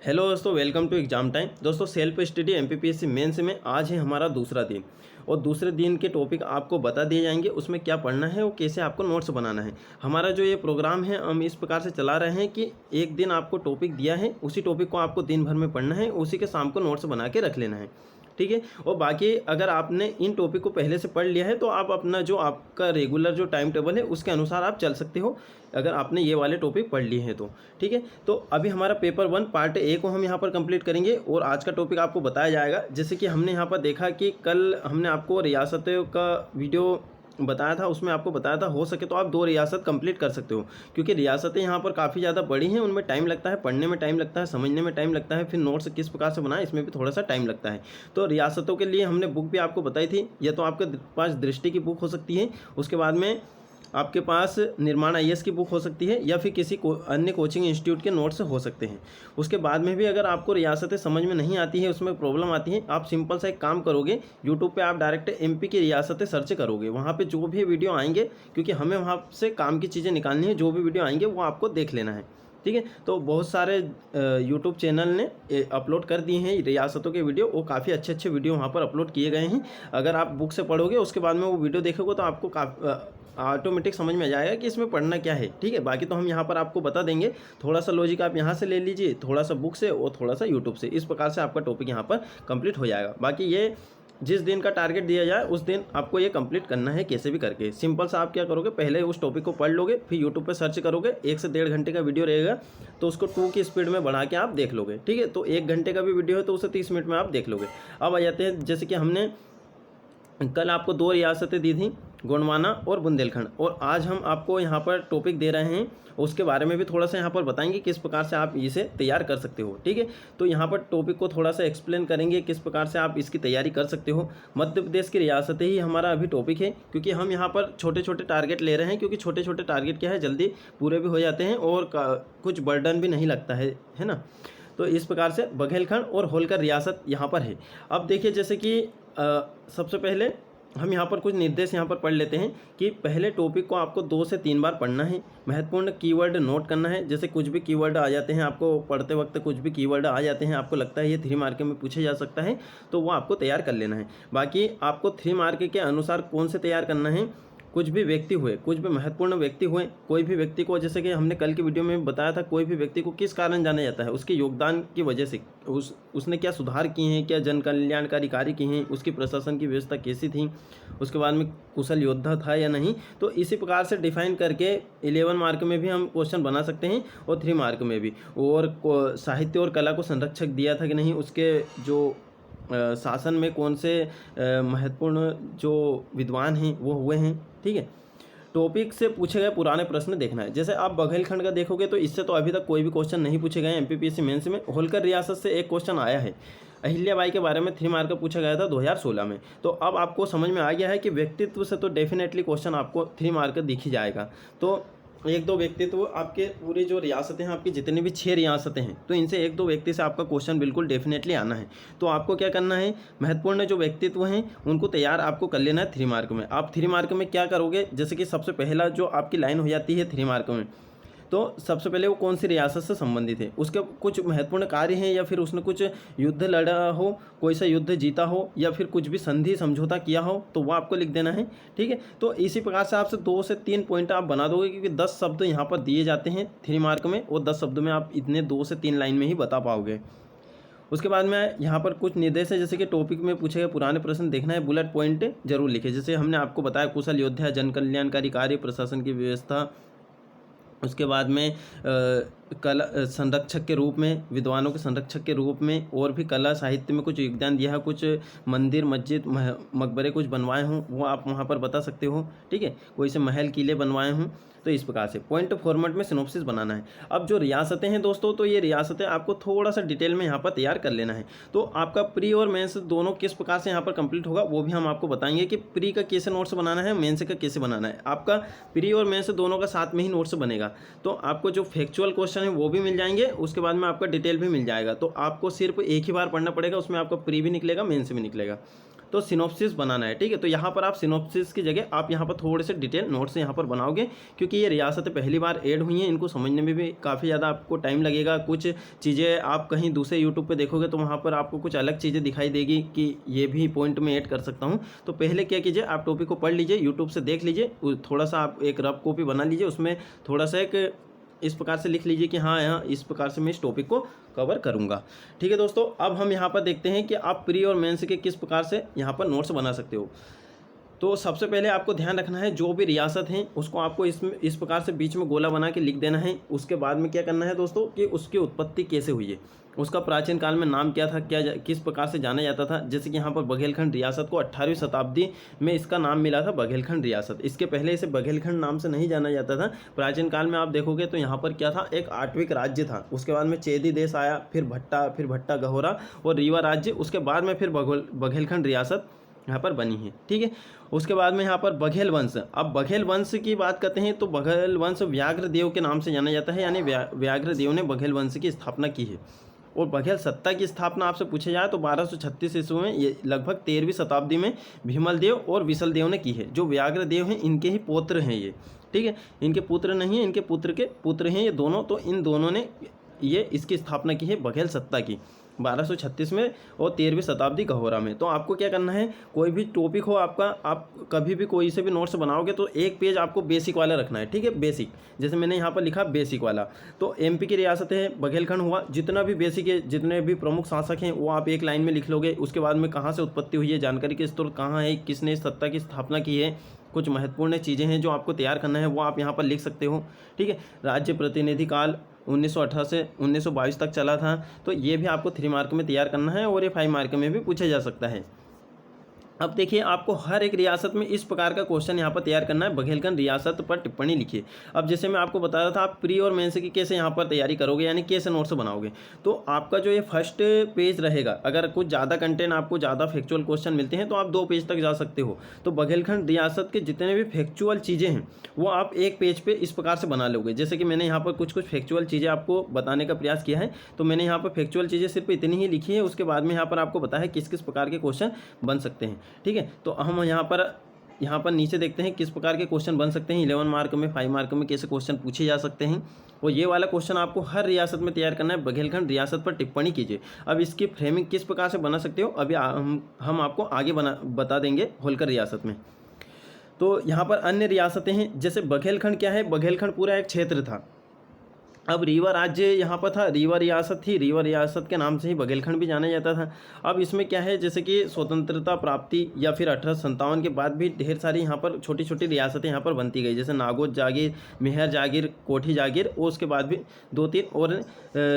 Hello दोस्तों, welcome to exam time. दोस्तों, self study MPPSC mains में आज है हमारा दूसरा दिन और दूसरे दिन के टॉपिक आपको बता दिए जाएंगे। उसमें क्या पढ़ना है और कैसे आपको नोट्स बनाना है। हमारा जो ये प्रोग्राम है हम इस प्रकार से चला रहे हैं कि एक दिन आपको टॉपिक दिया है, उसी टॉपिक को आपको दिन भर में पढ़ना है, उसी के शाम को नोट्स बना के रख लेना है। ठीक है। और बाकी अगर आपने इन टॉपिक को पहले से पढ़ लिया है तो आप अपना जो आपका रेगुलर जो टाइम टेबल है उसके अनुसार आप चल सकते हो, अगर आपने ये वाले टॉपिक पढ़ लिए हैं तो। ठीक है। तो अभी हमारा पेपर 1 पार्ट ए को हम यहाँ पर कंप्लीट करेंगे और आज का टॉपिक आपको बताया जाएगा। जैसे कि हमने यहाँ पर देखा कि कल हमने आपको रियासतों का वीडियो बताया था, उसमें आपको बताया था हो सके तो आप 2 रियासत कंप्लीट कर सकते हो, क्योंकि रियासतें यहाँ पर काफ़ी ज़्यादा बड़ी हैं, उनमें टाइम लगता है, पढ़ने में टाइम लगता है, समझने में टाइम लगता है, फिर नोट्स किस प्रकार से बनाएं इसमें भी थोड़ा सा टाइम लगता है। तो रियासतों के लिए हमने बुक भी आपको बताई थी, या तो आपके पास दृष्टि की बुक हो सकती है, उसके बाद में आपके पास निर्माण आईएएस की बुक हो सकती है, या फिर किसी अन्य कोचिंग इंस्टीट्यूट के नोट्स हो सकते हैं। उसके बाद में भी अगर आपको रियासतें समझ में नहीं आती है, उसमें प्रॉब्लम आती है, आप सिंपल सा एक काम करोगे, यूट्यूब पे आप डायरेक्ट एमपी की रियासतें सर्च करोगे, वहाँ पे जो भी वीडियो आएंगे, क्योंकि हमें वहाँ से काम की चीज़ें निकालनी है, जो भी वीडियो आएंगे वो आपको देख लेना है। ठीक है। तो बहुत सारे यूट्यूब चैनल ने अपलोड कर दिए हैं रियासतों के वीडियो, वो काफ़ी अच्छे अच्छे वीडियो वहाँ पर अपलोड किए गए हैं। अगर आप बुक से पढ़ोगे उसके बाद में वो वीडियो देखोगे तो आपको ऑटोमेटिक समझ में आ जाएगा कि इसमें पढ़ना क्या है। ठीक है। बाकी तो हम यहाँ पर आपको बता देंगे, थोड़ा सा लॉजिक आप यहाँ से ले लीजिए, थोड़ा सा बुक से और थोड़ा सा यूट्यूब से, इस प्रकार से आपका टॉपिक यहाँ पर कंप्लीट हो जाएगा। बाकी ये जिस दिन का टारगेट दिया जाए उस दिन आपको ये कंप्लीट करना है, कैसे भी करके। सिंपल सा आप क्या करोगे, पहले उस टॉपिक को पढ़ लोगे, फिर यूट्यूब पे सर्च करोगे, 1 से 1.5 घंटे का वीडियो रहेगा तो उसको 2 की स्पीड में बढ़ा के आप देख लोगे। ठीक है। तो 1 घंटे का भी वीडियो है तो उसे 30 मिनट में आप देख लोगे। अब आ जाते हैं, जैसे कि हमने कल आपको 2 रियासतें दी थी, गोंडवाना और बुंदेलखंड, और आज हम आपको यहाँ पर टॉपिक दे रहे हैं, उसके बारे में भी थोड़ा सा यहाँ पर बताएंगे किस प्रकार से आप इसे तैयार कर सकते हो। ठीक है। तो यहाँ पर टॉपिक को थोड़ा सा एक्सप्लेन करेंगे किस प्रकार से आप इसकी तैयारी कर सकते हो। मध्य प्रदेश की रियासतें ही हमारा अभी टॉपिक है, क्योंकि हम यहाँ पर छोटे छोटे टारगेट ले रहे हैं, क्योंकि छोटे छोटे टारगेट क्या है, जल्दी पूरे भी हो जाते हैं और कुछ बर्डन भी नहीं लगता है ना। तो इस प्रकार से बघेलखंड और होलकर रियासत यहाँ पर है। अब देखिए, जैसे कि सबसे पहले हम यहाँ पर कुछ निर्देश यहाँ पर पढ़ लेते हैं कि पहले टॉपिक को आपको 2 से 3 बार पढ़ना है, महत्वपूर्ण कीवर्ड नोट करना है। जैसे कुछ भी कीवर्ड आ जाते हैं, आपको पढ़ते वक्त कुछ भी कीवर्ड आ जाते हैं, आपको लगता है ये 3 मार्क में पूछे जा सकता है, तो वो आपको तैयार कर लेना है। बाकी आपको 3 मार्क के अनुसार कौन से तैयार करना है, कुछ भी व्यक्ति हुए, कुछ भी महत्वपूर्ण व्यक्ति हुए, कोई भी व्यक्ति को, जैसे कि हमने कल की वीडियो में बताया था, कोई भी व्यक्ति को किस कारण जाना जाता है, उसके योगदान की वजह से, उसने क्या सुधार किए हैं, क्या जन कल्याणकारी कार्य किए हैं, उसकी प्रशासन की व्यवस्था कैसी थी, उसके बाद में कुशल योद्धा था या नहीं। तो इसी प्रकार से डिफाइन करके 11 मार्क में भी हम क्वेश्चन बना सकते हैं और 3 मार्क में भी। और साहित्य और कला को संरक्षक दिया था कि नहीं, उसके जो शासन में कौन से महत्वपूर्ण जो विद्वान हैं वो हुए हैं। ठीक है। टॉपिक से पूछे गए पुराने प्रश्न देखना है। जैसे आप बघेलखंड का देखोगे तो इससे तो अभी तक कोई भी क्वेश्चन नहीं पूछे गए एमपीपीएससी मेंस में। होलकर रियासत से एक क्वेश्चन आया है, अहिल्याबाई के बारे में 3 मार्क का पूछा गया था 2016 में। तो अब आपको समझ में आ गया है कि व्यक्तित्व से तो डेफिनेटली क्वेश्चन आपको 3 मार्क दिख ही जाएगा। तो 1-2 व्यक्तित्व आपके पूरी जो रियासतें हैं, आपकी जितनी भी 6 रियासतें हैं, तो इनसे 1-2 व्यक्ति से आपका क्वेश्चन बिल्कुल डेफिनेटली आना है। तो आपको क्या करना है, महत्वपूर्ण जो व्यक्तित्व हैं उनको तैयार आपको कर लेना है 3 मार्क में। आप 3 मार्क में क्या करोगे, जैसे कि सबसे पहला जो आपकी लाइन हो जाती है 3 मार्क में, तो सबसे पहले वो कौन सी रियासत से संबंधित है, उसके कुछ महत्वपूर्ण कार्य हैं, या फिर उसने कुछ युद्ध लड़ा हो, कोई सा युद्ध जीता हो, या फिर कुछ भी संधि समझौता किया हो, तो वो आपको लिख देना है। ठीक है। तो इसी प्रकार से आपसे 2 से 3 पॉइंट आप बना दोगे, क्योंकि 10 शब्द यहाँ पर दिए जाते हैं 3 मार्क में, और 10 शब्द में आप इतने 2 से 3 लाइन में ही बता पाओगे। उसके बाद में यहाँ पर कुछ निर्देश है, जैसे कि टॉपिक में पूछे गए पुराने प्रश्न देखना है, बुलेट पॉइंट जरूर लिखे। जैसे हमने आपको बताया, कुशल योद्धा, जन कल्याणकारी कार्य, प्रशासन की व्यवस्था, उसके बाद में कला संरक्षक के रूप में, विद्वानों के संरक्षक के रूप में, और भी कला साहित्य में कुछ योगदान दिया है, कुछ मंदिर मस्जिद मकबरे कुछ बनवाए हों वो आप वहाँ पर बता सकते हो। ठीक है। कोई से महल किले बनवाए हों, तो इस प्रकार से पॉइंट फॉर्मेट में सिनॉप्सिस बनाना है। अब जो रियासतें हैं दोस्तों, तो ये रियासतें आपको थोड़ा सा डिटेल में यहाँ पर तैयार कर लेना है। तो आपका प्री और मेंस दोनों किस प्रकार से यहाँ पर कंप्लीट होगा वो भी हम आपको बताएंगे कि प्री का कैसे नोट्स बनाना है, मेंस का कैसे बनाना है। आपका प्री और मेंस दोनों का साथ में ही नोट्स बनेगा, तो आपको जो फैक्चुअल क्वेश्चन है वो भी मिल जाएंगे, उसके बाद में आपका डिटेल भी मिल जाएगा। तो आपको सिर्फ एक ही बार पढ़ना पड़ेगा, उसमें आपका प्री भी निकलेगा, मेंस भी निकलेगा। तो सिनॉप्सिस बनाना है, ठीक है। तो यहाँ पर आप सिनॉप्सिस की जगह आप यहाँ पर थोड़े से डिटेल नोट्स यहाँ पर बनाओगे, क्योंकि ये रियासतें पहली बार ऐड हुई हैं, इनको समझने में भी काफ़ी ज़्यादा आपको टाइम लगेगा। कुछ चीज़ें आप कहीं दूसरे यूट्यूब पे देखोगे तो वहाँ पर आपको कुछ अलग चीज़ें दिखाई देगी कि ये भी पॉइंट में ऐड कर सकता हूँ। तो पहले क्या कीजिए, आप टॉपिक को पढ़ लीजिए, यूट्यूब से देख लीजिए, थोड़ा सा आप एक रफ कॉपी बना लीजिए, उसमें थोड़ा सा एक इस प्रकार से लिख लीजिए कि हाँ यहाँ इस प्रकार से मैं इस टॉपिक को कवर करूँगा, ठीक है दोस्तों। अब हम यहाँ पर देखते हैं कि आप प्री और मेंस के किस प्रकार से यहाँ पर नोट्स बना सकते हो। तो सबसे पहले आपको ध्यान रखना है, जो भी रियासत है उसको आपको इस प्रकार से बीच में गोला बना के लिख देना है। उसके बाद में क्या करना है दोस्तों कि उसकी उत्पत्ति कैसे हुई है, उसका प्राचीन काल में नाम क्या था, किस प्रकार से जाना जाता था। जैसे कि यहाँ पर बघेलखंड रियासत को 18वीं शताब्दी में इसका नाम मिला था बघेलखंड रियासत। इसके पहले इसे बघेलखंड नाम से नहीं जाना जाता था। प्राचीन काल में आप देखोगे तो यहाँ पर क्या था, एक आठविक राज्य था, उसके बाद में चेदी देश आया, फिर भट्टा गहोरा और रीवा राज्य, उसके बाद में फिर बघेलखंड रियासत यहाँ पर बनी है, ठीक है। उसके बाद में यहाँ पर बघेल वंश। अब बघेल वंश की बात करते हैं तो बघेल वंश व्याघ्र देव के नाम से जाना जाता है, यानी व्याघ्र देव ने बघेल वंश की स्थापना की है। और बघेल सत्ता की स्थापना आपसे पूछे जाए तो 1236 ईस्वी में, ये लगभग 13वीं शताब्दी में भीमल देव और विसल देव ने की है। जो व्याघ्र देव हैं इनके ही पुत्र हैं ये, ठीक है, इनके पुत्र नहीं है, इनके पुत्र के पुत्र हैं ये दोनों। तो इन दोनों ने ये इसकी स्थापना की है बघेल सत्ता की 1236 में और 13वीं शताब्दी गहोरा में। तो आपको क्या करना है, कोई भी टॉपिक हो आपका, आप कभी भी कोई से भी नोट्स बनाओगे तो एक पेज आपको बेसिक वाला रखना है, ठीक है, बेसिक। जैसे मैंने यहाँ पर लिखा बेसिक वाला। तो एमपी की रियासत है, बघेलखंड हुआ, जितना भी बेसिक है, जितने भी प्रमुख शासक हैं वो आप एक लाइन में लिख लोगे। उसके बाद में कहाँ से उत्पत्ति हुई है, जानकारी के स्रोत कहाँ है, किसने इस सत्ता की स्थापना की है, कुछ महत्वपूर्ण चीज़ें हैं जो आपको तैयार करना है वो आप यहाँ पर लिख सकते हो, ठीक है। राज्य प्रतिनिधि काल 1918 से 1922 तक चला था, तो ये भी आपको 3 मार्क में तैयार करना है और ये 5 मार्क में भी पूछा जा सकता है। अब देखिए, आपको हर एक रियासत में इस प्रकार का क्वेश्चन यहाँ पर तैयार करना है। बघेलखंड रियासत पर टिप्पणी लिखिए। अब जैसे मैं आपको बता रहा था, आप प्री और मेंस की कैसे यहाँ पर तैयारी करोगे, यानी कैसे नोट्स बनाओगे। तो आपका जो ये फर्स्ट पेज रहेगा, अगर कुछ ज़्यादा कंटेंट, आपको ज़्यादा फैक्चुअल क्वेश्चन मिलते हैं तो आप 2 पेज तक जा सकते हो। तो बघेलखंड रियासत के जितने भी फैक्चुअल चीज़ें हैं वो आप एक पेज पर इस प्रकार से बना लोगे। जैसे कि मैंने यहाँ पर कुछ फैक्चुअल चीज़ें आपको बताने का प्रयास किया है, तो मैंने यहाँ पर फैक्चुअल चीज़ें सिर्फ इतनी ही लिखी है। उसके बाद में यहाँ पर आपको बताया है किस किस प्रकार के क्वेश्चन बन सकते हैं, ठीक है। तो हम यहाँ पर नीचे देखते हैं किस प्रकार के क्वेश्चन बन सकते हैं। 11 मार्क में, 5 मार्क में कैसे क्वेश्चन पूछे जा सकते हैं। और ये वाला क्वेश्चन आपको हर रियासत में तैयार करना है। बघेलखंड रियासत पर टिप्पणी कीजिए। अब इसकी फ्रेमिंग किस प्रकार से बना सकते हो अभी हम आपको आगे बता देंगे होलकर रियासत में। तो यहाँ पर अन्य रियासतें हैं, जैसे बघेलखंड क्या है, बघेलखंड पूरा एक क्षेत्र था। अब रीवा राज्य यहाँ पर था, रीवा रियासत थी, रीवा रियासत के नाम से ही बघेलखंड भी जाना जाता था। अब इसमें क्या है, जैसे कि स्वतंत्रता प्राप्ति या फिर 1857 के बाद भी ढेर सारी यहाँ पर छोटी छोटी रियासतें यहाँ पर बनती गई, जैसे नागौद जागीर, मेहर जागीर, कोठी जागीर, और उसके बाद भी 2-3 और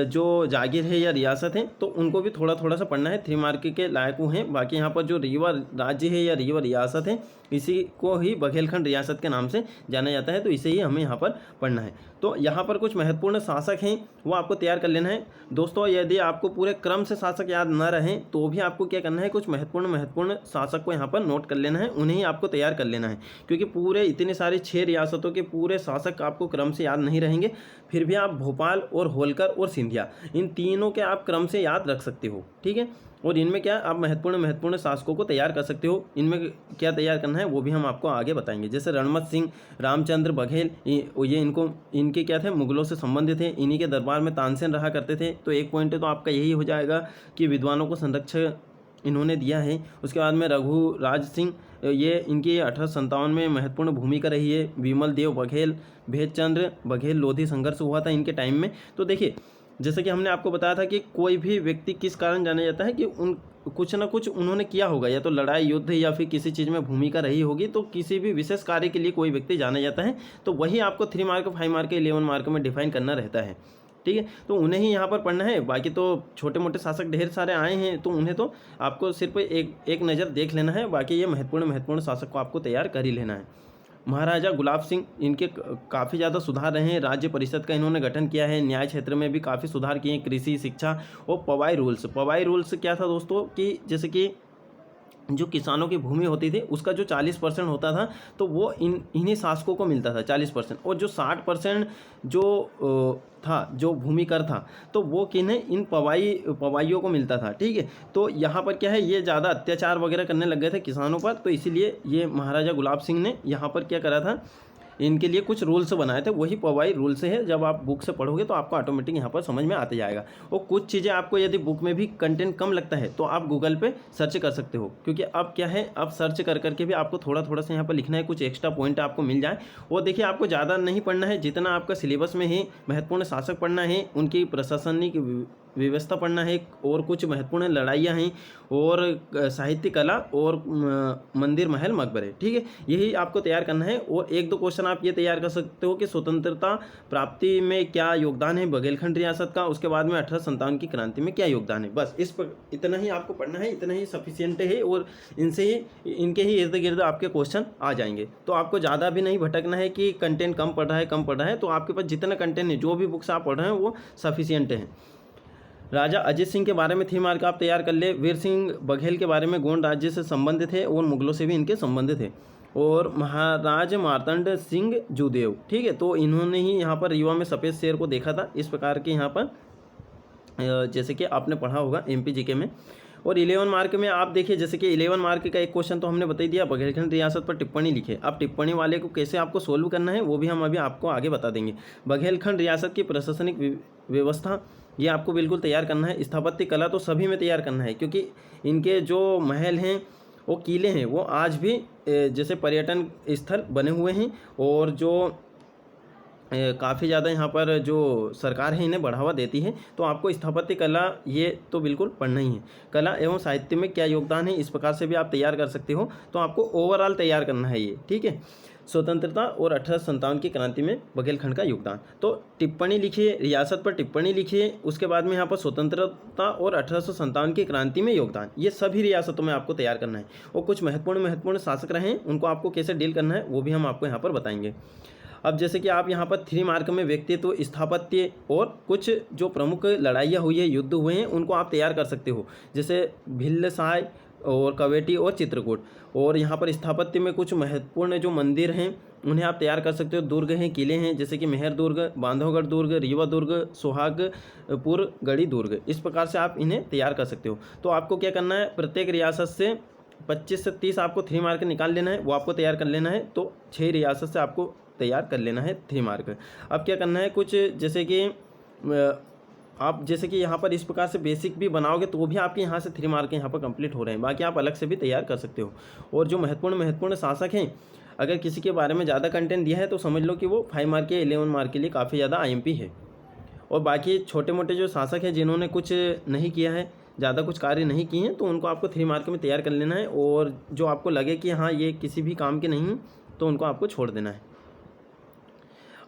जो जागीर है या रियासत हैं तो उनको भी थोड़ा थोड़ा सा पढ़ना है। 3 मार्क के लायक वो हैं। बाकी यहाँ पर जो रीवा राज्य है या रीवा रियासत है, इसी को ही बघेलखंड रियासत के नाम से जाना जाता है, तो इसे ही हमें यहाँ पर पढ़ना है। तो यहाँ पर कुछ महत्वपूर्ण शासक हैं वो आपको तैयार कर लेना है दोस्तों। यदि आपको पूरे क्रम से शासक याद न रहें तो भी आपको क्या करना है, कुछ महत्वपूर्ण शासक को यहाँ पर नोट कर लेना है, उन्हें ही आपको तैयार कर लेना है। क्योंकि पूरे इतने सारे 6 रियासतों के पूरे शासक आपको क्रम से याद नहीं रहेंगे, फिर भी आप भोपाल और होलकर और सिंधिया, इन तीनों के आप क्रम से याद रख सकते हो, ठीक है। और इनमें क्या आप महत्वपूर्ण शासकों को तैयार कर सकते हो। इनमें क्या तैयार करना है वो भी हम आपको आगे बताएंगे। जैसे रणमत सिंह, रामचंद्र बघेल, ये इनके क्या थे, मुगलों से संबंधित थे, इन्हीं के दरबार में तानसेन रहा करते थे। तो एक पॉइंट तो आपका यही हो जाएगा कि विद्वानों को संरक्षण इन्होंने दिया है। उसके बाद में रघुराज सिंह, ये इनकी 1857 में महत्वपूर्ण भूमिका रही है। विमल देव बघेल, भेदचंद्र बघेल लोधी संघर्ष हुआ था इनके टाइम में। तो देखिए, जैसे कि हमने आपको बताया था कि कोई भी व्यक्ति किस कारण जाना जाता है कि कुछ ना कुछ उन्होंने किया होगा, या तो लड़ाई, युद्ध या फिर किसी चीज़ में भूमिका रही होगी। तो किसी भी विशेष कार्य के लिए कोई व्यक्ति जाना जाता है, तो वही आपको 3 मार्क, 5 मार्क, 11 मार्क में डिफाइन करना रहता है, ठीक है। तो उन्हें ही यहाँ पर पढ़ना है। बाकी तो छोटे मोटे शासक ढेर सारे आए हैं, तो उन्हें तो आपको सिर्फ एक नज़र देख लेना है। बाकी ये महत्वपूर्ण शासक को आपको तैयार कर ही लेना है। महाराजा गुलाब सिंह, इनके काफ़ी ज़्यादा सुधार रहे हैं। राज्य परिषद का इन्होंने गठन किया है। न्याय क्षेत्र में भी काफ़ी सुधार किए हैं, कृषि, शिक्षा और पवाई रूल्स। पवाई रूल्स क्या था दोस्तों कि जैसे कि जो किसानों की भूमि होती थी उसका जो 40% होता था तो वो इन्हीं शासकों को मिलता था 40%, और जो 60% जो था जो भूमि कर था तो वो किन्हें इन पवाइयों को मिलता था। ठीक है, तो यहाँ पर क्या है, ये ज़्यादा अत्याचार वगैरह करने लग गए थे किसानों पर, तो इसीलिए ये महाराजा गुलाब सिंह ने यहाँ पर क्या करा था, इनके लिए कुछ रूल्स बनाए थे, वही पवाई रूल्स है। जब आप बुक से पढ़ोगे तो आपको ऑटोमेटिक यहाँ पर समझ में आते जाएगा। और कुछ चीज़ें आपको यदि बुक में भी कंटेंट कम लगता है तो आप गूगल पे सर्च कर सकते हो, क्योंकि अब क्या है, अब सर्च कर करके भी आपको थोड़ा थोड़ा सा यहाँ पर लिखना है, कुछ एक्स्ट्रा पॉइंट आपको मिल जाए। और देखिए, आपको ज़्यादा नहीं पढ़ना है, जितना आपका सिलेबस में ही महत्वपूर्ण शासक पढ़ना है, उनकी प्रशासनिक व्यवस्था पढ़ना है, और कुछ महत्वपूर्ण लड़ाइयाँ हैं, और साहित्य कला, और मंदिर महल मकबरे। ठीक है, यही आपको तैयार करना है। और एक दो क्वेश्चन आप ये तैयार कर सकते हो कि स्वतंत्रता प्राप्ति में क्या योगदान है बघेलखंड रियासत का, उसके बाद में 1857 की क्रांति में क्या योगदान है। बस इतना ही आपको पढ़ना है, इतना ही सफिशियंट है, और इनके ही इर्द गिर्द आपके क्वेश्चन आ जाएंगे। तो आपको ज़्यादा भी नहीं भटकना है कि कंटेंट कम पढ़ रहा है, तो आपके पास जितना कंटेंट है, जो भी बुक्स आप पढ़ रहे हैं वो सफिशियंट है। राजा अजीत सिंह के बारे में थीम मार्क आप तैयार कर ले। वीर सिंह बघेल के बारे में गोंड राज्य से संबंधित थे और मुगलों से भी इनके संबंध थे। और महाराज मार्तंड सिंह जूदेव, ठीक है, तो इन्होंने ही यहाँ पर रीवा में सफ़ेद शेर को देखा था। इस प्रकार के यहाँ पर जैसे कि आपने पढ़ा होगा MPGK में। और 11 मार्क में आप देखिए, जैसे कि 11 मार्क का एक क्वेश्चन तो हमने बता ही दिया, बघेलखंड रियासत पर टिप्पणी लिखे। अब टिप्पणी वाले को कैसे आपको सोल्व करना है वो भी हम अभी आपको आगे बता देंगे। बघेलखंड रियासत की प्रशासनिक व्यवस्था, ये आपको बिल्कुल तैयार करना है। स्थापत्य कला तो सभी में तैयार करना है, क्योंकि इनके जो महल हैं, वो किले हैं, वो आज भी जैसे पर्यटन स्थल बने हुए हैं, और जो काफ़ी ज़्यादा यहाँ पर जो सरकार है इन्हें बढ़ावा देती है। तो आपको स्थापत्य कला ये तो बिल्कुल पढ़ना ही है। कला एवं साहित्य में क्या योगदान है, इस प्रकार से भी आप तैयार कर सकते हो। तो आपको ओवरऑल तैयार करना है ये, ठीक है। स्वतंत्रता और 1857 की क्रांति में बघेलखंड का योगदान, तो टिप्पणी लिखिए, रियासत पर टिप्पणी लिखिए, उसके बाद में यहाँ पर स्वतंत्रता और 1857 की क्रांति में योगदान, ये सभी रियासतों में आपको तैयार करना है। और कुछ महत्वपूर्ण शासक रहे हैं, उनको आपको कैसे डील करना है वो भी हम आपको यहाँ पर बताएंगे। अब जैसे कि आप यहाँ पर 3 मार्क में व्यक्तित्व, स्थापत्य और कुछ जो प्रमुख लड़ाइयाँ हुई है, युद्ध हुए हैं, उनको आप तैयार कर सकते हो, जैसे भिल्लसाय और कवेटी और चित्रकूट। और यहाँ पर स्थापत्य में कुछ महत्वपूर्ण जो मंदिर हैं उन्हें आप तैयार कर सकते हो। दुर्ग हैं, किले हैं, जैसे कि मेहर दुर्ग, बांधवगढ़ दुर्ग, रीवा दुर्ग, सोहागपुर गढ़ी दुर्ग। इस प्रकार से आप इन्हें तैयार कर सकते हो। तो आपको क्या करना है, प्रत्येक रियासत से 25 से 30 आपको 3 मार्क निकाल लेना है, वो आपको तैयार कर लेना है। तो 6 रियासत से आपको तैयार कर लेना है 3 मार्क। अब क्या करना है, कुछ जैसे कि आप जैसे कि यहाँ पर इस प्रकार से बेसिक भी बनाओगे तो वो भी आपके यहाँ से 3 मार्क यहाँ पर कंप्लीट हो रहे हैं। बाकी आप अलग से भी तैयार कर सकते हो। और जो महत्वपूर्ण शासक हैं, अगर किसी के बारे में ज़्यादा कंटेंट दिया है तो समझ लो कि वो 5 मार्क या 11 मार्क के लिए काफ़ी ज़्यादा IMP है। और बाकी छोटे मोटे जो शासक हैं जिन्होंने कुछ नहीं किया है, ज़्यादा कुछ कार्य नहीं किए हैं, तो उनको आपको 3 मार्क में तैयार कर लेना है। और जो आपको लगे कि हाँ ये किसी भी काम के नहीं, तो उनको आपको छोड़ देना है।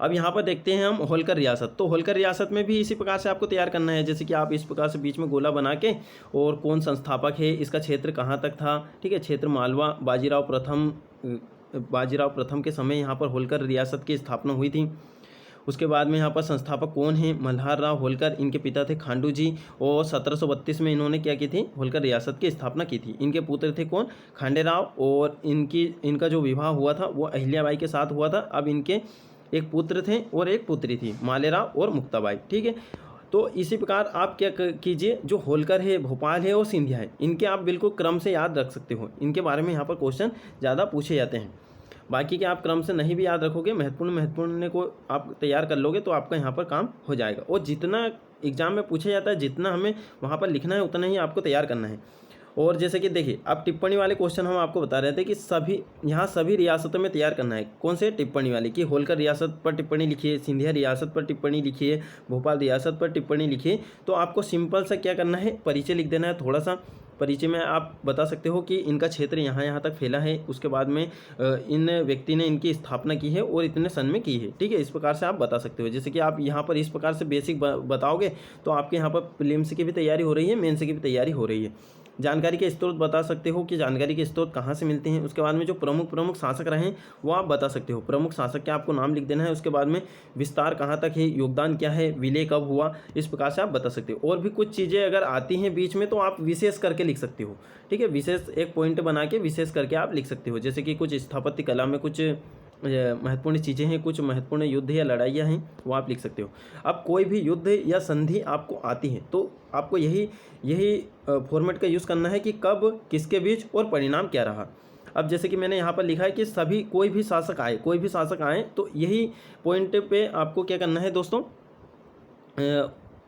अब यहाँ पर देखते हैं हम होलकर रियासत। तो होलकर रियासत में भी इसी प्रकार से आपको तैयार करना है, जैसे कि आप इस प्रकार से बीच में गोला बना के, और कौन संस्थापक है, इसका क्षेत्र कहाँ तक था, ठीक है, क्षेत्र मालवा, बाजीराव प्रथम के समय यहाँ पर होलकर रियासत की स्थापना हुई थी। उसके बाद में यहाँ पर संस्थापक कौन है, मल्हार राव होलकर, इनके पिता थे खांडू जी, और 1732 में इन्होंने क्या की थी, होलकर रियासत की स्थापना की थी। इनके पुत्र थे कौन, खांडेराव, और इनका जो विवाह हुआ था वो अहिल्याबाई के साथ हुआ था। अब इनके एक पुत्र थे और एक पुत्री थी, मालेराव और मुक्ताबाई, ठीक है। तो इसी प्रकार आप क्या कीजिए, जो होलकर है, भोपाल है और सिंधिया है, इनके आप बिल्कुल क्रम से याद रख सकते हो। इनके बारे में यहाँ पर क्वेश्चन ज़्यादा पूछे जाते हैं। बाकी के आप क्रम से नहीं भी याद रखोगे, महत्वपूर्ण को आप तैयार कर लोगे तो आपका यहाँ पर काम हो जाएगा। और जितना एग्जाम में पूछा जाता है, जितना हमें वहाँ पर लिखना है, उतना ही आपको तैयार करना है। और जैसे कि देखिए, अब टिप्पणी वाले क्वेश्चन हम आपको बता रहे थे कि सभी रियासतों में तैयार करना है। कौन से टिप्पणी वाले, कि होलकर रियासत पर टिप्पणी लिखिए, सिंधिया रियासत पर टिप्पणी लिखिए, भोपाल रियासत पर टिप्पणी लिखिए। तो आपको सिंपल सा क्या करना है, परिचय लिख देना है। थोड़ा सा परिचय में आप बता सकते हो कि इनका क्षेत्र यहाँ तक फैला है, उसके बाद में इन व्यक्ति ने इनकी स्थापना की है और इतने सन में की है, ठीक है। इस प्रकार से आप बता सकते हो। जैसे कि आप यहाँ पर इस प्रकार से बेसिक बताओगे तो आपके यहाँ पर प्रीलिम्स की भी तैयारी हो रही है, मेंस की भी तैयारी हो रही है। जानकारी के स्रोत बता सकते हो कि जानकारी के स्रोत कहाँ से मिलते हैं। उसके बाद में जो प्रमुख शासक रहे वो आप बता सकते हो, प्रमुख शासक के आपको नाम लिख देना है। उसके बाद में विस्तार कहाँ तक है, योगदान क्या है, विलय कब हुआ, इस प्रकार से आप बता सकते हो। और भी कुछ चीज़ें अगर आती हैं बीच में तो आप विशेष करके लिख सकते हो, ठीक है, विशेष एक पॉइंट बना के विशेष करके आप लिख सकते हो। जैसे कि कुछ स्थापत्य कला में कुछ महत्वपूर्ण चीज़ें हैं, कुछ महत्वपूर्ण युद्ध या लड़ाइयाँ हैं, वो आप लिख सकते हो। अब कोई भी युद्ध या संधि आपको आती है तो आपको यही फॉर्मेट का यूज़ करना है कि कब, किसके बीच और परिणाम क्या रहा। अब जैसे कि मैंने यहाँ पर लिखा है कि सभी कोई भी शासक आए तो यही पॉइंट पे आपको क्या करना है दोस्तों,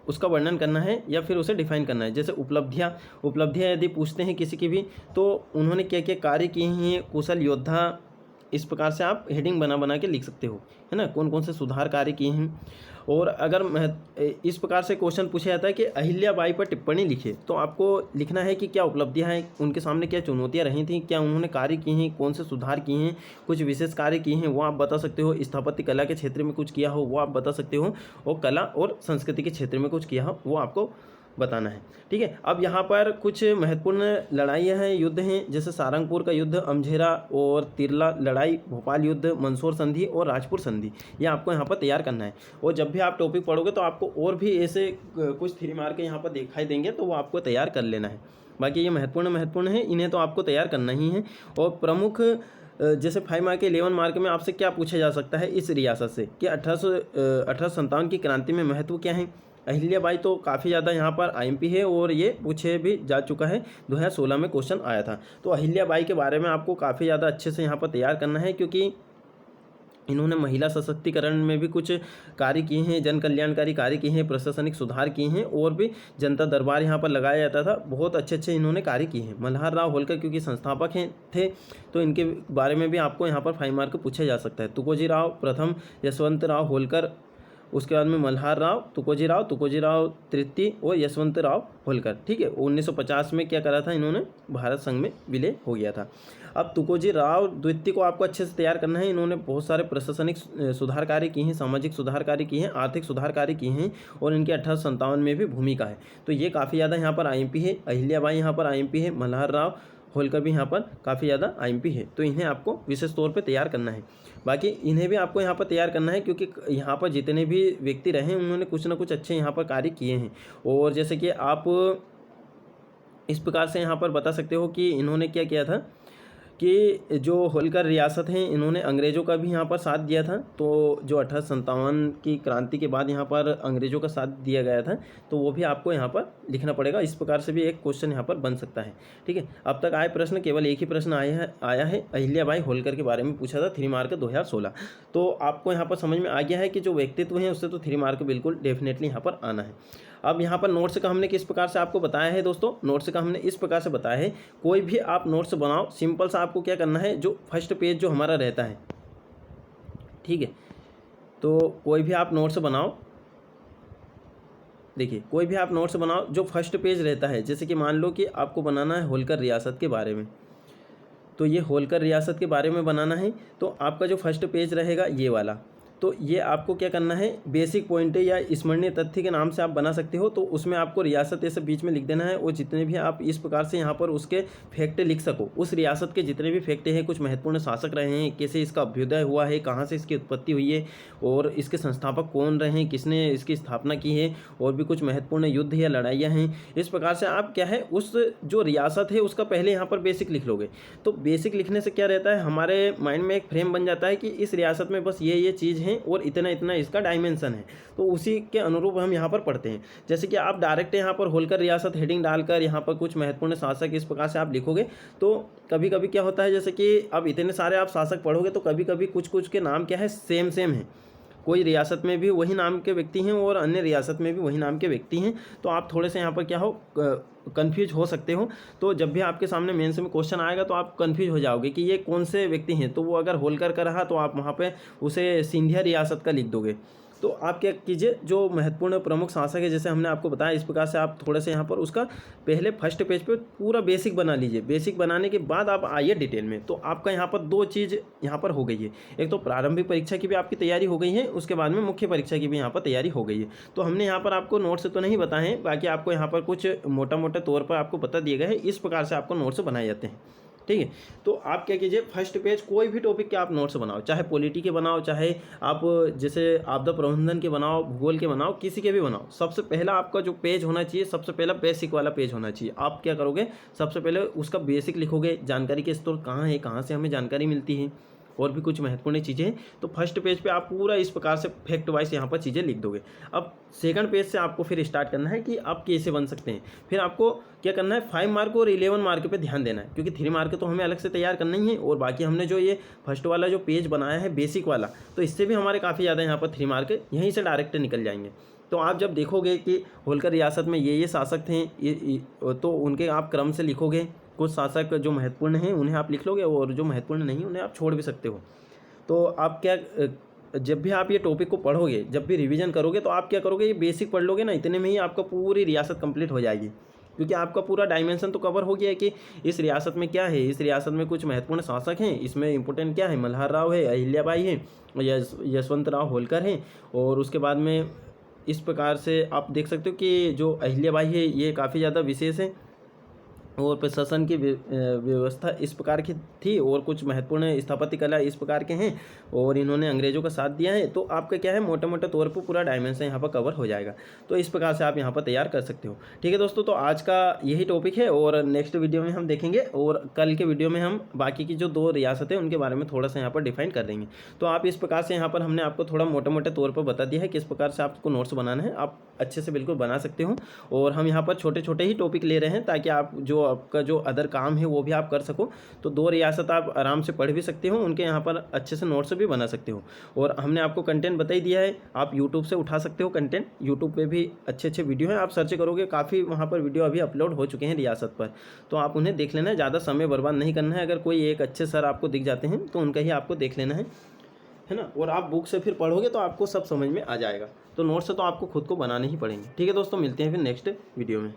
उसका वर्णन करना है या फिर उसे डिफाइन करना है। जैसे उपलब्धियाँ यदि पूछते हैं किसी की भी तो उन्होंने क्या क्या कार्य किए हैं, कुशल योद्धा, इस प्रकार से आप हेडिंग बना के लिख सकते हो, है ना, कौन कौन से सुधार कार्य किए हैं। और अगर इस प्रकार से क्वेश्चन पूछा जाता है कि अहिल्याबाई पर टिप्पणी लिखे तो आपको लिखना है कि क्या उपलब्धियां हैं, उनके सामने क्या चुनौतियां रही थी, क्या उन्होंने कार्य किए हैं, कौन से सुधार किए हैं, कुछ विशेष कार्य किए हैं वो आप बता सकते हो। स्थापत्य कला के क्षेत्र में कुछ किया हो वो आप बता सकते हो, और कला और संस्कृति के क्षेत्र में कुछ किया हो वो आपको बताना है, ठीक है। अब यहाँ पर कुछ महत्वपूर्ण लड़ाइयाँ हैं, युद्ध हैं, जैसे सारंगपुर का युद्ध, अमझेरा और तिरला लड़ाई, भोपाल युद्ध, मंदसौर संधि और राजपुर संधि, ये आपको यहाँ पर तैयार करना है। और जब भी आप टॉपिक पढ़ोगे तो आपको और भी ऐसे कुछ 3 मार्क यहाँ पर दिखाई देंगे तो वो आपको तैयार कर लेना है। बाकी ये महत्वपूर्ण है, इन्हें तो आपको तैयार करना ही है। और प्रमुख जैसे 5 मार्क के 11 मार्क में आपसे क्या पूछा जा सकता है इस रियासत से कि 1857 की क्रांति में महत्व क्या है। अहिल्याबाई तो काफ़ी ज़्यादा यहाँ पर आईएमपी है और ये पूछे भी जा चुका है, 2016 में क्वेश्चन आया था। तो अहिल्याबाई के बारे में आपको काफ़ी ज़्यादा अच्छे से यहाँ पर तैयार करना है, क्योंकि इन्होंने महिला सशक्तिकरण में भी कुछ कार्य किए हैं, जन कल्याणकारी कार्य किए हैं, प्रशासनिक सुधार किए हैं, और भी जनता दरबार यहाँ पर लगाया जाता था, बहुत अच्छे इन्होंने कार्य किए हैं। मल्हार राव होलकर क्योंकि संस्थापक थे तो इनके बारे में भी आपको यहाँ पर 5 मार्क पूछा जा सकता है। तुकोजी राव प्रथम, यशवंत राव होलकर, उसके बाद में मल्हार राव, तुकोजी राव तृतीय और यशवंत राव होलकर, ठीक है। 1950 में क्या करा था इन्होंने, भारत संघ में विलय हो गया था। अब तुकोजी राव द्वितीय को आपको अच्छे से तैयार करना है। इन्होंने बहुत सारे प्रशासनिक सुधार कार्य किए हैं, सामाजिक सुधार कार्य किए हैं, आर्थिक सुधार कार्य किए हैं, और इनके 1857 में भी भूमिका है। तो ये काफ़ी ज़्यादा यहाँ पर आईएमपी है। अहिल्याबाई यहाँ पर आईएमपी है, मल्हार राव होलकर भी यहाँ पर काफ़ी ज़्यादा आईएमपी है। तो इन्हें आपको विशेष तौर पे तैयार करना है। बाकी इन्हें भी आपको यहाँ पर तैयार करना है, क्योंकि यहाँ पर जितने भी व्यक्ति रहे उन्होंने कुछ ना कुछ अच्छे यहाँ पर कार्य किए हैं। और जैसे कि आप इस प्रकार से यहाँ पर बता सकते हो कि इन्होंने क्या किया था कि जो होलकर रियासत हैं इन्होंने अंग्रेज़ों का भी यहाँ पर साथ दिया था। तो जो 1857 की क्रांति के बाद यहाँ पर अंग्रेज़ों का साथ दिया गया था, तो वो भी आपको यहाँ पर लिखना पड़ेगा। इस प्रकार से भी एक क्वेश्चन यहाँ पर बन सकता है, ठीक है। अब तक आए प्रश्न, केवल एक ही प्रश्न आया है अहिल्याबाई होलकर के बारे में पूछा था, 3 मार्क 2016। तो आपको यहाँ पर समझ में आ गया है कि जो व्यक्तित्व है उससे तो 3 मार्क बिल्कुल डेफिनेटली यहाँ पर आना है। अब यहाँ पर नोट्स का हमने किस प्रकार से आपको बताया है दोस्तों, नोट्स का हमने इस प्रकार से बताया है, कोई भी आप नोट्स बनाओ, सिंपल सा आपको क्या करना है, जो फर्स्ट पेज जो हमारा रहता है, ठीक है, तो कोई भी आप नोट्स बनाओ, देखिए कोई भी आप नोट्स बनाओ जो फर्स्ट पेज रहता है। जैसे कि मान लो कि आपको बनाना है होलकर रियासत के बारे में, तो ये होलकर रियासत के बारे में बनाना है, तो आपका जो फर्स्ट पेज रहेगा ये वाला, तो ये आपको क्या करना है, बेसिक पॉइंट या स्मरणीय तथ्य के नाम से आप बना सकते हो। तो उसमें आपको रियासत ऐसे बीच में लिख देना है, और जितने भी आप इस प्रकार से यहाँ पर उसके फैक्ट लिख सको, उस रियासत के जितने भी फैक्ट हैं, कुछ महत्वपूर्ण शासक रहे हैं, कैसे इसका अभ्युदय हुआ है, कहाँ से इसकी उत्पत्ति हुई है, और इसके संस्थापक कौन रहे हैं, किसने इसकी स्थापना की है, और भी कुछ महत्वपूर्ण युद्ध या लड़ाइयाँ हैं। इस प्रकार से आप क्या है, उस जो रियासत है उसका पहले यहाँ पर बेसिक लिख लोगे। तो बेसिक लिखने से क्या रहता है, हमारे माइंड में एक फ्रेम बन जाता है कि इस रियासत में बस ये चीज़ है और इतना इतना इसका डायमेंशन है, तो उसी के अनुरूप हम यहाँ पर पढ़ते हैं। जैसे कि आप डायरेक्ट यहाँ पर होलकर रियासत हेडिंग डालकर यहाँ पर कुछ महत्वपूर्ण शासक इस प्रकार से आप लिखोगे, तो कभी कभी क्या होता है, जैसे कि अब इतने सारे आप शासक पढ़ोगे तो कभी कभी कुछ के नाम क्या है, सेम है, कोई रियासत में भी वही नाम के व्यक्ति हैं और अन्य रियासत में भी वही नाम के व्यक्ति हैं, तो आप थोड़े से यहाँ पर क्या हो, कन्फ्यूज हो सकते हो। तो जब भी आपके सामने मेंस में क्वेश्चन आएगा तो आप कन्फ्यूज हो जाओगे कि ये कौन से व्यक्ति हैं। तो वो अगर होलकर का रहा तो आप वहाँ पे उसे सिंधिया रियासत का लिख दोगे, तो आप क्या कीजिए, जो महत्वपूर्ण प्रमुख शासक है जैसे हमने आपको बताया, इस प्रकार से आप थोड़े से यहाँ पर उसका पहले फर्स्ट पेज पे पूरा बेसिक बना लीजिए। बेसिक बनाने के बाद आप आइए डिटेल में। तो आपका यहाँ पर 2 चीज़ यहाँ पर हो गई है, एक तो प्रारंभिक परीक्षा की भी आपकी तैयारी हो गई है, उसके बाद में मुख्य परीक्षा की भी यहाँ पर तैयारी हो गई है। तो हमने यहाँ पर आपको नोट्स तो नहीं बताए हैं, बाकी आपको यहाँ पर कुछ मोटा मोटा तौर पर आपको बता दिए गए हैं, इस प्रकार से आपको नोट्स बनाए जाते हैं। ठीक है, तो आप क्या कीजिए, फर्स्ट पेज कोई भी टॉपिक के आप नोट्स बनाओ, चाहे पॉलिटी के बनाओ, चाहे आप जैसे आपदा प्रबंधन के बनाओ, भूगोल के बनाओ, किसी के भी बनाओ। सबसे पहला आपका जो पेज होना चाहिए, सबसे पहला बेसिक वाला पेज होना चाहिए। आप क्या करोगे, सबसे पहले उसका बेसिक लिखोगे, जानकारी के स्रोत कहाँ है, कहाँ से हमें जानकारी मिलती है, और भी कुछ महत्वपूर्ण चीज़ें हैं। तो फर्स्ट पेज पे आप पूरा इस प्रकार से फैक्ट वाइज यहाँ पर चीज़ें लिख दोगे। अब सेकंड पेज से आपको फिर स्टार्ट करना है कि आप कैसे बन सकते हैं। फिर आपको क्या करना है, 5 मार्क और 11 मार्क पे ध्यान देना है, क्योंकि 3 मार्क तो हमें अलग से तैयार करना ही है। और बाकी हमने जो ये फर्स्ट वाला जो पेज बनाया है बेसिक वाला, तो इससे भी हमारे काफ़ी ज़्यादा यहाँ पर 3 मार्क यहीं से डायरेक्ट निकल जाएंगे। तो आप जब देखोगे कि होलकर रियासत में ये शासक थे, तो उनके आप क्रम से लिखोगे। कुछ शासक जो महत्वपूर्ण हैं उन्हें आप लिख लोगे, और जो महत्वपूर्ण नहीं उन्हें आप छोड़ भी सकते हो। तो आप क्या, जब भी आप ये टॉपिक को पढ़ोगे, जब भी रिवीजन करोगे, तो आप क्या करोगे, ये बेसिक पढ़ लोगे ना, इतने में ही आपका पूरी रियासत कंप्लीट हो जाएगी। क्योंकि आपका पूरा डायमेंशन तो कवर हो गया है कि इस रियासत में क्या है, इस रियासत में कुछ महत्वपूर्ण शासक हैं, इसमें इंपॉर्टेंट क्या है, मल्हार राव है, अहिल्याबाई है, यशवंत राव होलकर हैं। और उसके बाद में इस प्रकार से आप देख सकते हो कि जो अहिल्याबाई है ये काफ़ी ज़्यादा विशेष है, और प्रशासन की व्यवस्था इस प्रकार की थी, और कुछ महत्वपूर्ण स्थापत्य कला इस प्रकार के हैं, और इन्होंने अंग्रेज़ों का साथ दिया है। तो आपका क्या है, मोटे मोटे तौर पर पूरा डायमेंशन यहाँ पर कवर हो जाएगा। तो इस प्रकार से आप यहाँ पर तैयार कर सकते हो। ठीक है दोस्तों, तो आज का यही टॉपिक है, और नेक्स्ट वीडियो में हम देखेंगे, और कल के वीडियो में हम बाकी की जो 2 रियासतें उनके बारे में थोड़ा सा यहाँ पर डिफाइन कर देंगे। तो आप इस प्रकार से यहाँ पर हमने आपको थोड़ा मोटे मोटे तौर पर बता दिया है किस प्रकार से आपको नोट्स बनाना है। आप अच्छे से बिल्कुल बना सकते हो, और हम यहाँ पर छोटे छोटे ही टॉपिक ले रहे हैं, ताकि आप जो आपका जो अदर काम है वो भी आप कर सको। तो 2 रियासत आप आराम से पढ़ भी सकते हो, उनके यहाँ पर अच्छे से नोट्स भी बना सकते हो। और हमने आपको कंटेंट बता ही दिया है, आप यूट्यूब से उठा सकते हो कंटेंट। यूट्यूब पे भी अच्छे अच्छे वीडियो हैं, आप सर्च करोगे काफ़ी वहाँ पर वीडियो अभी अपलोड हो चुके हैं रियासत पर, तो आप उन्हें देख लेना है। ज़्यादा समय बर्बाद नहीं करना है। अगर कोई एक अच्छे सर आपको दिख जाते हैं तो उनका ही आपको देख लेना है ना। और आप बुक से फिर पढ़ोगे तो आपको सब समझ में आ जाएगा। तो नोट्स तो आपको खुद को बनाने ही पड़ेंगे। ठीक है दोस्तों, मिलते हैं फिर नेक्स्ट वीडियो में।